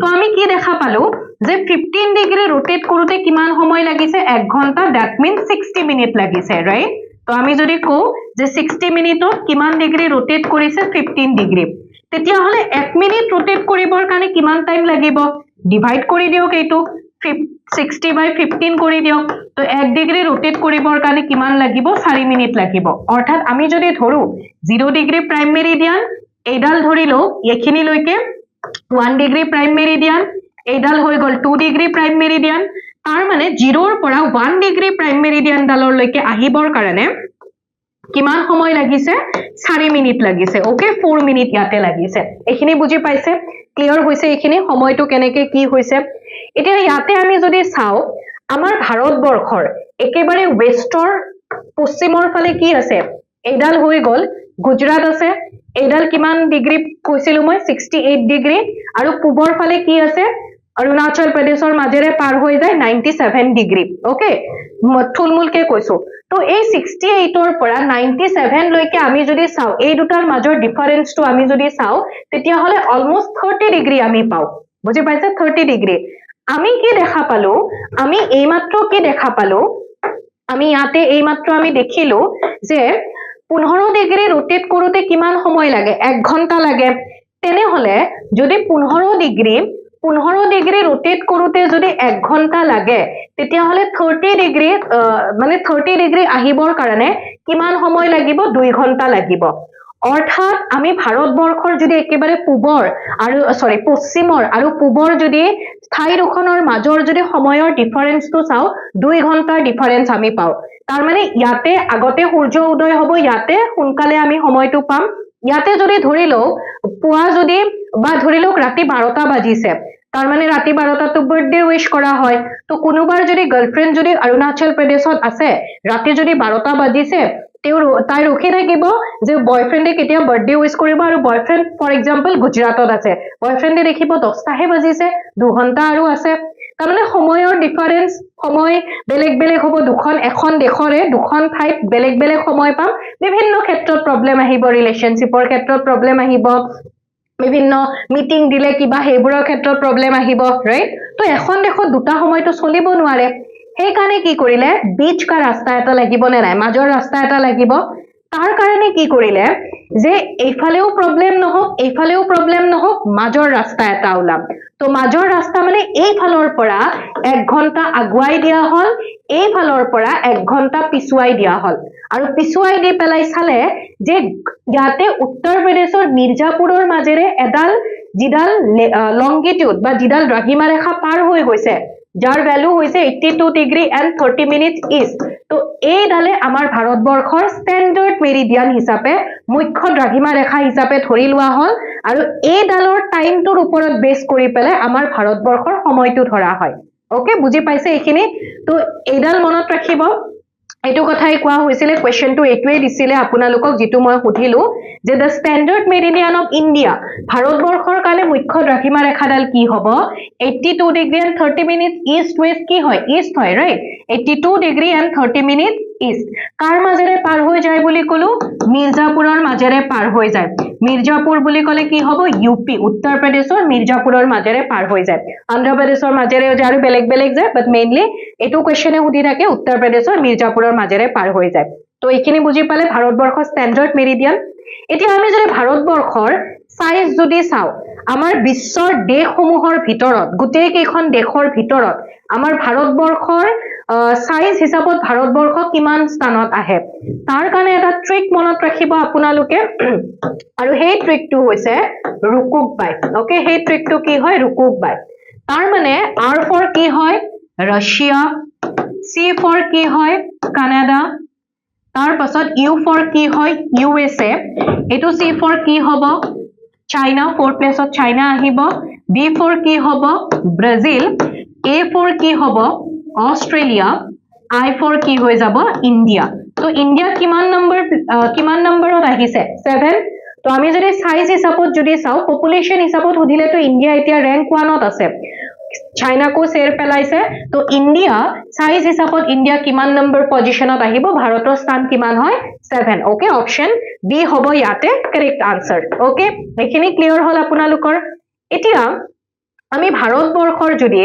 তো আমি কি দেখা পালো যে 15 ডিগ্ৰী ৰোটেট কৰোতে কিমান সময় লাগিছে 1 ঘণ্টা দ্যাট মিন্স 60 মিনিট লাগিছে ৰাইট তো আমি যদি কও যে 60 মিনিটত কিমান ডিগ্ৰী ৰোটেট কৰিছে 15 ডিগ্ৰী তেতিয়া হলে 1 মিনিট ৰোটেট কৰিবৰ কাৰণে কিমান টাইম লাগিব ডিভাইড কৰি দিওক এইটো 60/15 কৰি দিওক তো 1 ডিগ্ৰী ৰোটেট কৰিবৰ কাৰণে কিমান লাগিব 4 মিনিট লাগিব অৰ্থাৎ আমি যদি ধৰো 0 ডিগ্ৰী প্ৰাইম মেৰিডিয়ান এইডাল ধৰিলো এখিনি লৈকে 1 ডিগ্ৰী প্ৰাইম মেৰিডিয়ান এইডাল হৈ গল 2 ডিগ্ৰী প্ৰাইম মেৰিডিয়ান তাৰ মানে 0 ৰ পৰা 1 ডিগ্ৰী প্ৰাইম মেৰিডিয়ান ডালৰ লৈকে আহিবৰ কাৰণে কিমান সময় লাগিছে 4 মিনিট লাগিছে ওকে 4 মিনিট ইয়াতে লাগিছে এখিনি বুজি পাইছে ক্লিয়াৰ হৈছে এখিনি সময়টো কেনেকে কি হৈছে এতিয়া ইয়াতে আমি যদি চাও আমাৰ ভাৰতবৰ্ষৰ একেবাৰে ওয়েষ্টৰ পশ্চিমৰ ফালে কি আছে এইডাল হৈ গল গুজৰাট আছে এইডাল কিমান ডিগ্ৰী কৈছিলো মই 68 ডিগ্ৰী আৰু পূবৰ ফালে কি আছে অৰুণাচল প্ৰদেশৰ মাজেৰে পাৰ হৈ যায় 97 ডিগ্ৰী ওকে থুলমুলকে কৈছো তো এই 68 ৰ পৰা 97 লৈকে আমি যদি চাও এই দুটাৰ মাজৰ ডিফাৰেন্সটো আমি যদি চাও তেতিয়া হলে অলমোস্ট 30 ডিগ্ৰী আমি পাও বুজি পাইছে 30 ডিগ্ৰী আমি কি দেখা পালো আমি এইমাত্ৰ কি দেখা পালো আমি ইয়াতে এইমাত্ৰ আমি দেখিলো যে 15 ডিগ্ৰী ৰোটেট কৰোতে কিমান সময় লাগে 1 ঘণ্টা লাগে তেনেহলে যদি 15 ডিগ্ৰী ৰোটেট কৰোতে যদি 1 ঘণ্টা লাগে তেতিয়াহলে 30 ডিগ্ৰী মানে 30 ডিগ্ৰী আহিবৰ কাৰণে কিমান সময় লাগিব 2 ঘণ্টা লাগিব অৰ্থাৎ আমি ভাৰতবৰ্ষৰ যদি একেবাৰে পূবৰ আৰু পশ্চিমৰ আৰু পূবৰ যদি ঠাই দুখনৰ মাজৰ যদি সময়ৰ ডিফাৰেন্সটো চাও 2 ঘণ্টাৰ ডিফাৰেন্স আমি পাও তাৰ মানে ইয়াতে আগতে সূৰ্য উদয় হ'ব ইয়াতে সোনকালে আমি সময়টো পাম ইয়াতে যদি ধৰি লও পুৱা যদি বা ধৰি লওক ৰাতি 12টা বাজিছে তাৰ মানে ৰাতি 12টাটো বাৰ্থডে উইশ কৰা হয় তো কোনোবাৰ যদি গাৰ্লফ্ৰেন্ড যদি অৰুণাচল প্ৰদেশত আছে ৰাতি যদি 12টা বাজিছে তাই ৰখি থাকিব যে বয়ফ্ৰেণ্ডে কেতিয়া বাৰ্থডে উইশ কৰিব আৰু বয়ফ্ৰেণ্ড ফৰ এক্সাম্পল গুজৰাটত আছে বয়ফ্ৰেণ্ডে দেখিব 10টাহে বাজিছে 2 ঘণ্টা আৰু আছে তাৰমানে সময়ৰ ডিফাৰেন্স সময় বেলেগ বেলেগ হ'ব এখন দেশৰে দুখন ঠাইত বেলেগ বেলেগ সময় পাম বিভিন্ন ক্ষেত্ৰত প্ৰবলেম আহিব ৰিলেশনশ্বিপৰ ক্ষেত্ৰত প্ৰবলেম আহিব বিভিন্ন মিটিং দিলে কিবা হেইবোৰৰ ক্ষেত্ৰত প্ৰবলেম আহিব ৰাইট তো এখন দেশত দুটা সময়টো চলিব নোৱাৰে সেই কাৰণে কি কৰিলে বিচ কা ৰাস্তা এটা লাগিব নে নাই মাজৰ ৰাস্তা এটা লাগিব তাৰ কাৰণে কি কৰিলে যে এইফালেও প্ৰবলেম নহওক মাজৰ ৰাস্তা এটা ওলাম তো মাজৰ ৰাস্তা মানে এইফালৰ পৰা 1 ঘণ্টা আগুৱাই দিয়া হল এইফালৰ পৰা 1 ঘণ্টা পিছুৱাই দিয়া হল আৰু পিছুৱাই দি পেলাই চালে যে ইয়াতে উত্তৰ প্ৰদেশৰ মিৰ্জাপুৰৰ মাজেৰে এডাল যিডাল লংগিটিউড বা যিডাল দ্ৰাঘিমা ৰেখা পাৰ হৈ গৈছে যাৰ ভ্যালু হৈছে 82 ডিগ্ৰী এণ্ড 30 মিনিটছ ইষ্ট তো এইডালে আমাৰ ভাৰতবৰ্ষৰ ষ্টেণ্ডাৰ্ড মেৰিডিয়ান হিচাপে মুখ্য দ্ৰাঘিমা ৰেখা হিচাপে ধৰি লোৱা হল আৰু এইডালৰ টাইমটোৰ ওপৰত বেছ কৰি পেলাই আমাৰ ভাৰতবৰ্ষৰ সময়টো ধৰা হয় ওকে বুজি পাইছে এইখিনি তো এইডাল মনত ৰাখিব এইটো কথাই কোৱা হৈছিলে কোৱেশ্চনটো এইটোৱে দিছিলে আপোনালোকক যেটো মই সুধিলো যে the standard meridian of India ভাৰতবৰ্ষৰ কাৰণে মুখ্য দ্ৰাঘিমা ৰেখাডাল কি হ'ব 82 degree and 30 minute east west কি হয় ইষ্ট হয় right 82 degree and 30 minute east কাৰ মাজেৰে পাৰ হৈ যায় বুলি কলো মিৰ্জাপুৰৰ মাজেৰে পাৰ হৈ যায় মিৰ্জাপুৰ বুলি কলে কি হ'ব ইউপি উত্তৰ প্ৰদেশৰ মিৰ্জাপুৰৰ মাজেৰে পাৰ হৈ যায় অন্ধ্ৰ প্ৰদেশৰ মাজেৰে আৰু বেলেগ বেলেগ যায় বাট মেইনলি এটো কোৱেশ্চনে সুধি থাকে উত্তৰ প্ৰদেশৰ মিৰ্জাপুৰৰ মাজেৰে পাৰ হৈ যায় তো এইখিনি বুজি পালে ভাৰতবৰ্ষৰ ষ্টেণ্ডাৰ্ড মেৰিডিয়ান এতিয়া আমি যদি ভাৰতবৰ্ষৰ সাইজ যদি চাও আমাৰ বিশ্বৰ দেশসমূহৰ ভিতৰত গোটেই কেইখন দেশৰ ভিতৰত আমাৰ ভাৰতবৰ্ষৰ সাইজ হিচাপত ভাৰতবৰ্ষ কিমান স্থানত আহে তাৰ কাৰণে এটা ট্ৰিক মনত ৰাখিব আপোনালোকে আৰু সেই ট্ৰিকটো হৈছে ৰুকুক বাই ওকে সেই ট্ৰিকটো কি হয় ৰুকুক বাই তাৰ মানে R ফৰ কি হয় ৰাছিয়া C ফৰ কি হয় কানাডা তাৰ পাছত U ফৰ কি হয় USA এটো C ফৰ কি হ'ব চাইনা ফোৰ প্লেছত চাইনা আহিব B ফৰ কি হ'ব ব্ৰাজিল A ফৰ কি হ'ব অষ্ট্ৰেলিয়া I ফৰ কি হৈ যাব ইন্ডিয়া তো ইন্ডিয়া কিমান নম্বৰত আহিছে 7 তো আমি যদি সাইজ হিচাপত যদি চাও পপুলেশন হিচাপত সুধিলে তো ইন্ডিয়া এতিয়া ৰ্যাঙ্ক 1ত আছে চাইনা কো চেৰ পেলাইছে তো ইন্ডিয়া সাইজ হিচাপত ইন্ডিয়া কিমান নম্বৰ পজিশনত আহিব ভাৰতৰ স্থান কিমান হয় 7 ওকে অপশন বি হ'ব ইয়াতে কাৰেক্ট আনসাৰ ওকে এইখিনি ক্লিয়াৰ হল আপোনালোকৰ এতিয়া আমি ভাৰতবৰ্ষৰ যদি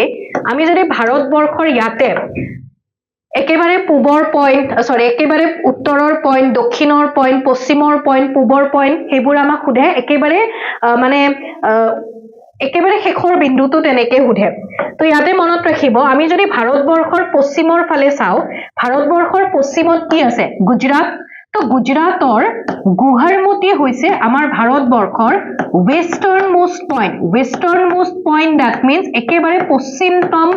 ভাৰতবৰ্ষৰ ইয়াতে একেবাৰে পূবৰ পইণ্ট একেবাৰে উত্তৰৰ পইণ্ট দক্ষিণৰ পইণ্ট পশ্চিমৰ পইণ্ট পূবৰ পইণ্ট হেবোৰ আমাক খুধে একেবাৰে মানে একেবাৰে শেষৰ বিন্দুটো তেনেকে সুধে তো ইয়াতে মনত ৰাখিব আমি যদি ভাৰতবৰ্ষৰ পশ্চিমৰ ফালে চাও ভাৰতবৰ্ষৰ পশ্চিমত কি আছে গুজৰাট তো গুজৰাটৰ গুহাৰমতি হৈছে আমাৰ ভাৰতবৰ্ষৰ western most point that means একেবাৰে পশ্চিমতম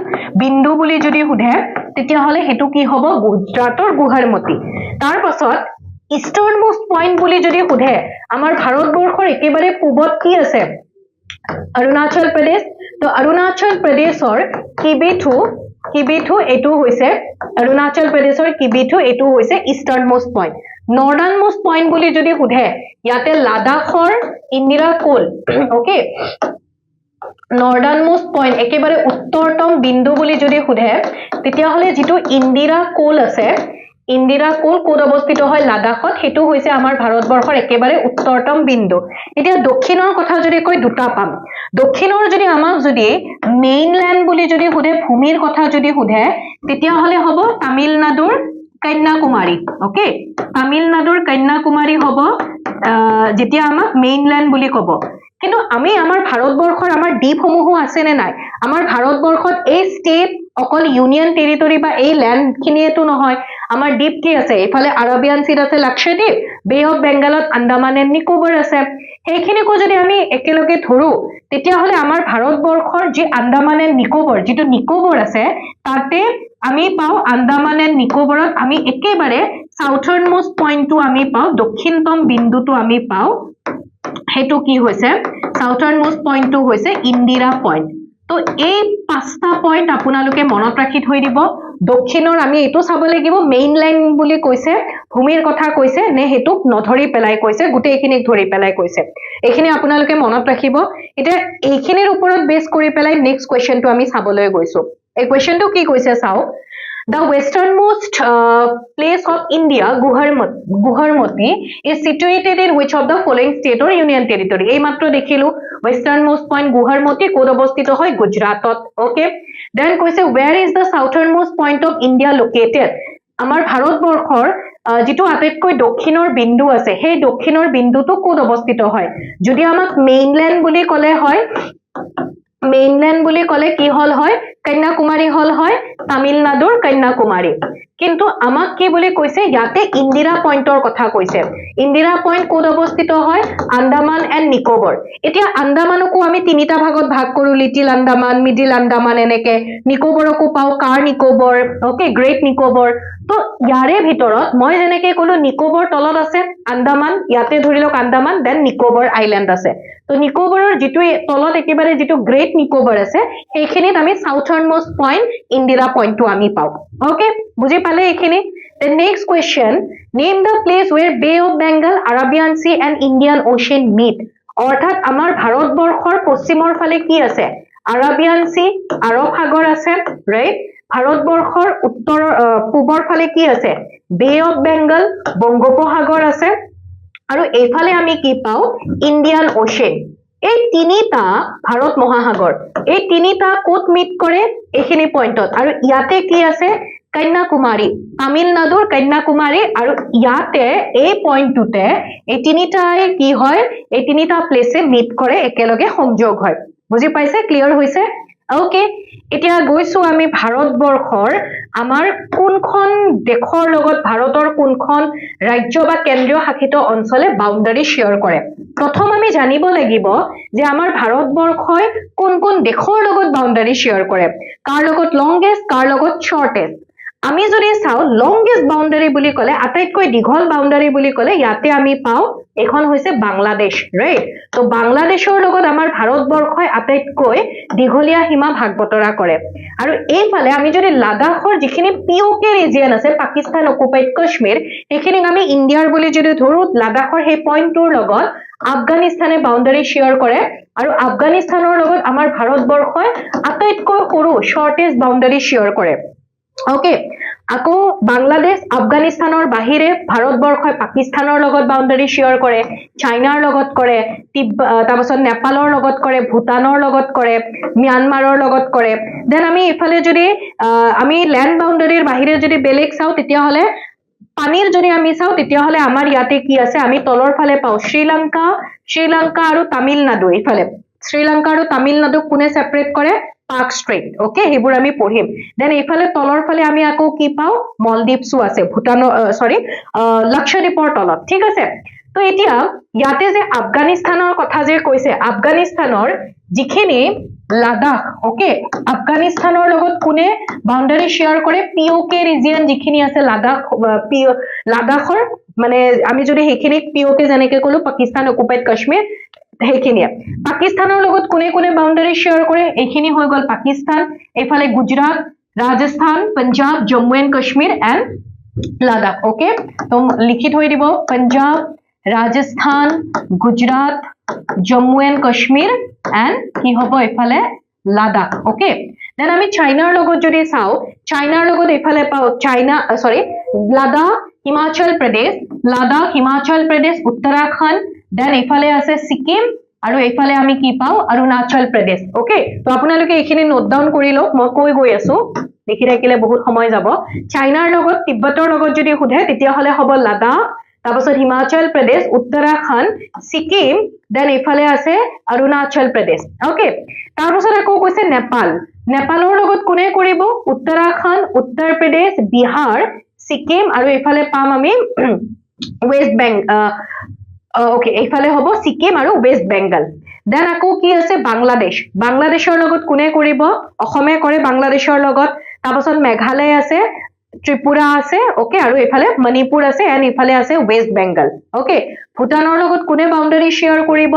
বিন্দু বুলি যদি সুধে তেতিয়া হলে হেতু কি হ'ব গুজৰাটৰ গুহাৰমতি তাৰ পাছত eastern most point বুলি যদি সুধে আমাৰ ভাৰতবৰ্ষৰ একেবাৰে পূবত কি আছে অৰুণাচল প্ৰদেশ তো অৰুণাচল প্ৰদেশৰ কিবিথু এটো হৈছে অৰুণাচল প্ৰদেশৰ কিবিথু এটো হৈছে eastern most point northern most point বুলি যদি সুধে ইয়াতে লাডাখৰ ইন্দিৰা কোল ওকে নৰ্দাৰ্ণ মোষ্ট পইণ্ট একেবাৰে উত্তৰতম বিন্দু বুলি যদি সুধে তেতিয়া হলে যেটো ইন্দিৰা কোল আছে ইন্দিৰা কোল কোড অৱস্থিত হয় লাডাখত হেতু হৈছে আমাৰ ভাৰতবৰ্ষৰ একেবাৰে উত্তৰতম বিন্দু এতিয়া দক্ষিণৰ কথা যদি কই দুটা পাম দক্ষিণৰ যদি আমাক যদি মেইনল্যান্ড বুলি যদি সুধে ভূমিৰ কথা যদি সুধে তেতিয়া হলে হ'ব তামিলনাডুৰ কন্যাকুমাৰী ওকে তামিলনাডুৰ কন্যাকুমাৰী হ'ব যেতিয়া আমাক মেইনল্যান্ড বুলি ক'ব কিন্তু আমি আমাৰ ভাৰতবৰ্ষৰ আমাৰ দ্বীপসমূহো আছে নে নাই আমাৰ ভাৰতবৰ্ষত এই ষ্টেট অকল ইউনিয়ন টেৰিটৰি বা এই ল্যান্ড খিনিয়েটো নহয় আমাৰ দ্বীপ কি আছে ইফালে আৰাবিয়ান সিত আছে লাক্ষাদ্বীপ বে অফ বেংগলত আন্দামান এণ্ড নিকোবৰ আছে সেইখিনিকো যদি আমি একেলগে ধৰো তেতিয়াহলে আমাৰ ভাৰতবৰ্ষৰ যি আন্দামান এণ্ড নিকোবৰ যিটো নিকোবৰ আছে তাতে আমি পাও আন্দামান এণ্ড নিকোবৰত আমি একেবাৰে সাউথাৰ্ণ মোস্ট পইণ্টটো আমি পাও দক্ষিণতম বিন্দুটো আমি পাও হেতু কি হৈছে সাউথাৰ্ণ মোস্ট পইণ্টটো হৈছে ইন্দিৰা পইণ্ট তো এই পাঁচটা পইণ্ট আপোনালোকে মনত ৰাখি থৈ দিব দক্ষিণৰ আমি এটো চাব লাগিব মেইনল্যান্ড বুলি কৈছে ভূমিৰ কথা কৈছে নে হেতুক নধৰি পেলাই কৈছে গুটেইখিনিক ধৰি পেলাই কৈছে এইখিনি আপোনালোকে মনত ৰাখিব এটা এইখিনিৰ ওপৰত বেছ কৰি পেলাই নেক্সট কোৱেশ্চনটো আমি চাবলৈ গৈছো এই কোৱেশ্চনটো কি কৈছে চাও The westernmost place of India, Guharmati, is situated in which of the following state or union territory? এই মাত্র দেখিলো westernmost point Guharmati কোড অবস্থিত হয় গুজরাটত ওকে দেন কৈছে where is the southernmost point of India located? আমাৰ ভাৰতবৰ্ষৰ যেটো আটাইতকৈ দক্ষিণৰ বিন্দু আছে সেই দক্ষিণৰ বিন্দুটো কোড অবস্থিত হয় যদি আমাক মেইনল্যান্ড বুলি কলে হয় মেইনল্যান্ড বুলি কলে কি হল হয় কন্যাকুমাৰী হল হয় তামিলনাডুৰ কন্যাকুমাৰী কিন্তু আমাক কি বুলি কৈছে ইয়াতে ইন্দিৰা পইণ্টৰ কথা কৈছে ইন্দিৰা পইণ্ট কোড অৱস্থিত হয় আন্দামান এণ্ড নিকোবৰ এতিয়া আন্দামানকো আমি তিনিটা ভাগত ভাগ কৰো লিটিল আন্দামান মিডিল আন্দামান এনেকে নিকোবৰকো পাও কাৰ নিকোবৰ ওকে গ্ৰেট নিকোবৰ তো ইয়াৰে ভিতৰত মই যেনেকে কলো নিকোবৰ তলত আছে আন্দামান ইয়াতে ধৰি লওক আন্দামান দেন নিকোবৰ আইল্যান্ড আছে তো নিকোবৰৰ যেটো তলত একেবাৰে যেটো গ্ৰেট নিকোবৰ আছে সেইখিনিত আমি সাউথাৰ্ণ মোস্ট পইণ্ট ইন্দিৰা পইণ্টটো আমি পাও ওকে বুজি পালে এইখিনি the next question name the place where Bay of Bengal Arabian Sea and Indian Ocean meet অৰ্থাৎ আমাৰ ভাৰতবৰ্ষৰ পশ্চিমৰ ফালে কি আছে আৰাবিয়ান সি আৰব সাগৰ আছে ৰাইট ভাৰতবৰ্ষৰ উত্তৰ পূবৰ ফালে কি আছে বে অফ বেংগল বংগোপসাগৰ আছে আৰু এইফালে আমি কি পাও ইন্ডিয়ান ওশেন এই তিনিটা ভাৰত মহাসাগৰ এই তিনিটা কোট মিট কৰে এইখিনি পইণ্টত আৰু ইয়াতে কি আছে কন্যাকুমাৰী তামিলনাডুৰ কন্যাকুমাৰী আৰু ইয়াতে এই পইণ্টটোতে এই তিনিটাই কি হয় এই তিনিটা প্লেসে মিট কৰে একেলগে সংযোগ হয় বুজি পাইছে ক্লিয়াৰ হৈছে ওকে এতিয়া গৈছো আমি ভাৰতবৰ্ষৰ আমাৰ কোনখন দেশৰ লগত ভাৰতৰ কোনখন ৰাজ্য বা কেন্দ্ৰীয় শাসিত অঞ্চলে বাউন্ডাৰী শেয়াৰ কৰে প্ৰথম আমি জানিব লাগিব যে আমাৰ ভাৰতবৰ্ষই কোন কোন দেশৰ লগত বাউন্ডাৰী শেয়াৰ কৰে কাৰ লগত লংগেষ্ট কাৰ লগত শৰ্টেষ্ট আমি যদি চাও লংগেষ্ট বাউন্ডাৰী বুলি কলে আটাইতকৈ দীঘল বাউন্ডাৰী বুলি কলে ইয়াতে আমি পাও এখন হৈছে বাংলাদেশ ৰাইট তো বাংলাদেশৰ লগত আমাৰ ভাৰতবৰ্ষই আটাইতকৈ দীঘলীয়া সীমা ভাগ বতৰা কৰে আৰু এইফালে আমি যদি লাডাখৰ যিখিনি পিওকে ৰিজিয়ন আছে পাকিস্তান অকুপাইড কাশ্মীৰ এইখিনি আমি ইণ্ডিয়াৰ বুলি যদি ধৰো লাডাখৰ সেই পইণ্টটোৰ লগত আফগানিস্তানে বাউন্ডাৰী শেয়াৰ কৰে আৰু আফগানিস্তানৰ লগত আমাৰ ভাৰতবৰ্ষই আটাইতকৈ সৰু শৰ্টেষ্ট বাউন্ডাৰী শেয়াৰ কৰে ওকে আকৌ বাংলাদেশ আফগানিস্তানৰ বাহিৰে ভাৰতবৰ্ষই পাকিস্তানৰ লগত বাউন্ডাৰী শেয়াৰ কৰে চাইনাৰ লগত কৰে তাৰপাছত নেপালৰ লগত কৰে ভূটানৰ লগত কৰে ম্যানমাৰৰ লগত কৰে দেন আমি ইফালে যদি আমি ল্যান্ড বাউন্ডাৰীৰ বাহিৰে যদি বেলেগ চাও তেতিয়াহলে পানীৰ যদি আমি চাও তেতিয়াহলে আমাৰ ইয়াতে কি আছে আমি তলৰ ফালে পাও শ্ৰীলংকা আৰু তামিলনাডু ইফালে শ্ৰীলংকা আৰু তামিলনাডু কোনে সেপাৰেট কৰে পাক ষ্ট্ৰেট ওকে হেবোৰ আমি পঢ়িম দেন এইফালে তলৰ ফালে আমি আকৌ কি পাও মলদ্বীপসু আছে ভূটান সৰি লক্ষদ্বীপৰ তলত ঠিক আছে তো এতিয়া ইয়াতে যে আফগানিস্তানৰ কথা যে কৈছে আফগানিস্তানৰ যিখিনি লাডাখ ওকে আফগানিস্তানৰ লগত কোনে বাউন্ডাৰী শেয়াৰ কৰে পিওকে ৰিজিয়ন যিখিনি আছে লাডাখৰ মানে আমি যদি সেইখিনি পিওকে যেনেকে কলো পাকিস্তান অকুপাইড কাশ্মীৰ সেইখিনিয়ে পাকিস্তানৰ লগত কোনে কোনে বাউন্ডাৰী শেয়াৰ কৰে এইখিনি হৈ গল পাকিস্তান এইফালে Gujarat Rajasthan Punjab Jammu and Kashmir and Ladakh okay তো লিখি থৈ দিব পঞ্জাব ৰাজস্থান গুজৰাট জম্মু এণ্ড কাশ্মীৰ এণ্ড কি হ'ব এইফালে লাডাখ ওকে দেন আমি চাইনাৰ লগত যদি চাও চাইনাৰ লগত এইফালে পাও চাইনা সৰি লাডাখ হিমাচল প্ৰদেশ উত্তৰাখণ্ড দেন এইফালে আছে সিকিম আৰু এইফালে আমি কি পাও অৰুণাচল প্ৰদেশ ওকে তো আপোনালোকে এইখিনি নোট ডাউন কৰি লওক মই কৈ গৈ আছো লিখি থাকিলে বহুত সময় যাব চাইনাৰ লগত তিব্বতৰ লগত যদি সোধে তেতিয়া হলে হ'ব লাডাখ তাৰপাছত হিমাচল প্ৰদেশ উত্তৰাখণ্ড ছিকিম দেন এইফালে আছে অৰুণাচল প্ৰদেশ ওকে তাৰপাছত আকৌ কৈছে নেপাল নেপালৰ লগত কোনে কৰিব উত্তৰাখণ্ড উত্তৰ প্ৰদেশ বিহাৰ ছিকিম আৰু এইফালে পাম আমি ৱেষ্ট বেংগল ওকে এইফালে হ'ব ছিকিম আৰু ৱেষ্ট বেংগল দেন আকৌ কি আছে বাংলাদেশ বাংলাদেশৰ লগত কোনে কৰিব অসমে কৰে বাংলাদেশৰ লগত তাৰপাছত মেঘালয় আছে ত্ৰিপুৰা আছে ওকে আৰু এইফালে মণিপুৰ আছে এণ্ড এইফালে আছে ৱেষ্ট বেংগল ওকে ভূটানৰ লগত কোনে বাউণ্ডাৰী শ্বেয়াৰ কৰিব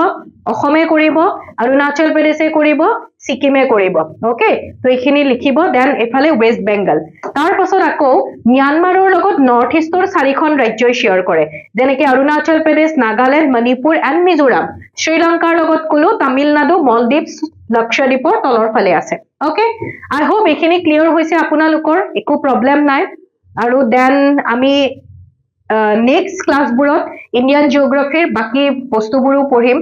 অসমে কৰিব অৰুণাচল প্ৰদেশে কৰিব ছিকিমে কৰিব ওকে তো এইখিনি লিখিব দেন এইফালে ৱেষ্ট বেংগল তাৰ পাছত আকৌ ম্যানমাৰৰ লগত নৰ্থ ইষ্টৰ 4খন ৰাজ্যই শ্বেয়াৰ কৰে যেনেকৈ অৰুণাচল প্ৰদেশ নাগালেণ্ড মণিপুৰ এণ্ড মিজোৰাম শ্ৰীলংকাৰ লগত কলো তামিলনাডু মলদ্বীপছ লক্ষদ্বীপৰ তলৰ ফালে আছে ওকে আই হোপ এইখিনি ক্লিয়াৰ হৈছে আপোনালোকৰ একো প্ৰব্লেম নাই আৰু দেন আমি নেক্সট ক্লাছবোৰত ইণ্ডিয়ান জিঅ'গ্ৰাফিৰ বাকি বস্তুবোৰো পঢ়িম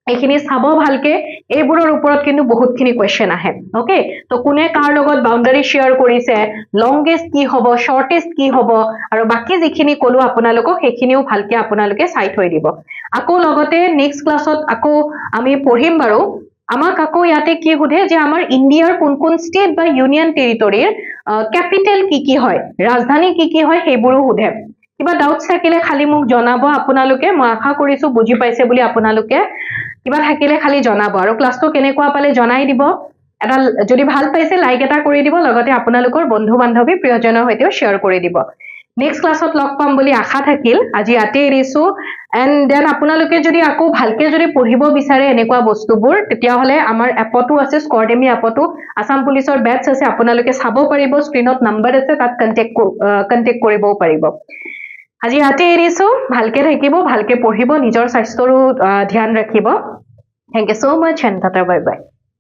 এইখিনি চাব ভালকে এইবোৰৰ ওপৰত কিন্তু বহুতখিনি কোৱেশ্চন আহে ওকে তো কোনে কাৰ লগত বাউণ্ডাৰী শ্বেয়াৰ কৰিছে লংগেষ্ট কি হ'ব শৰ্টেষ্ট কি হ'ব আৰু বাকি যিখিনি কলো আপোনালোকক সেইখিনিও ভালকে আপোনালোকে চাই থৈ দিব আকৌ লগতে নেক্সট ক্লাছত আকৌ আমি পঢ়িম বাৰু আমাক আকৌ ইয়াতে কি সোধে যে আমাৰ ইণ্ডিয়াৰ কোন কোন ষ্টেট বা ইউনিয়ন টেৰিটৰীৰ কেপিটেল কি হয় ৰাজধানী কি হয় সেইবোৰো সোধে কিবা ডাউটছ থাকিলে খালি মোক জনাব আপোনালোকে মই আশা কৰিছো বুজি পাইছে বুলি আপোনালোকে কিবা থাকিলে খালি জনাব আৰু ক্লাছটো কেনেকুৱা পালে জনাই দিব এটা যদি ভাল পাইছে লাইক এটা কৰি দিব লগতে আপোনালোকৰ বন্ধু বান্ধৱী প্ৰিয়জনৰ সৈতেও শ্বেয়াৰ কৰি দিব নেক্সট ক্লাছত লগ পাম বুলি আশা থাকিল আজি ইয়াতে এৰিছো এণ্ড দেন আপোনালোকে যদি আকৌ ভালকে যদি পঢ়িব বিচাৰে এনেকুৱা বস্তুবোৰ তেতিয়াহ'লে আমাৰ এপতো আছে স্কৰডেমি এপতো আসাম পুলিচৰ বেটছ আছে আপোনালোকে চাব পাৰিব স্ক্ৰীনত নাম্বাৰ আছে তাত কণ্টেক্ট কৰিবও পাৰিব আজি ইয়াতে এৰিছো ভালকে থাকিব ভালকে পঢ়িব নিজৰ স্বাস্থ্যৰো ধ্যান ৰাখিব thank you so much and tata bye by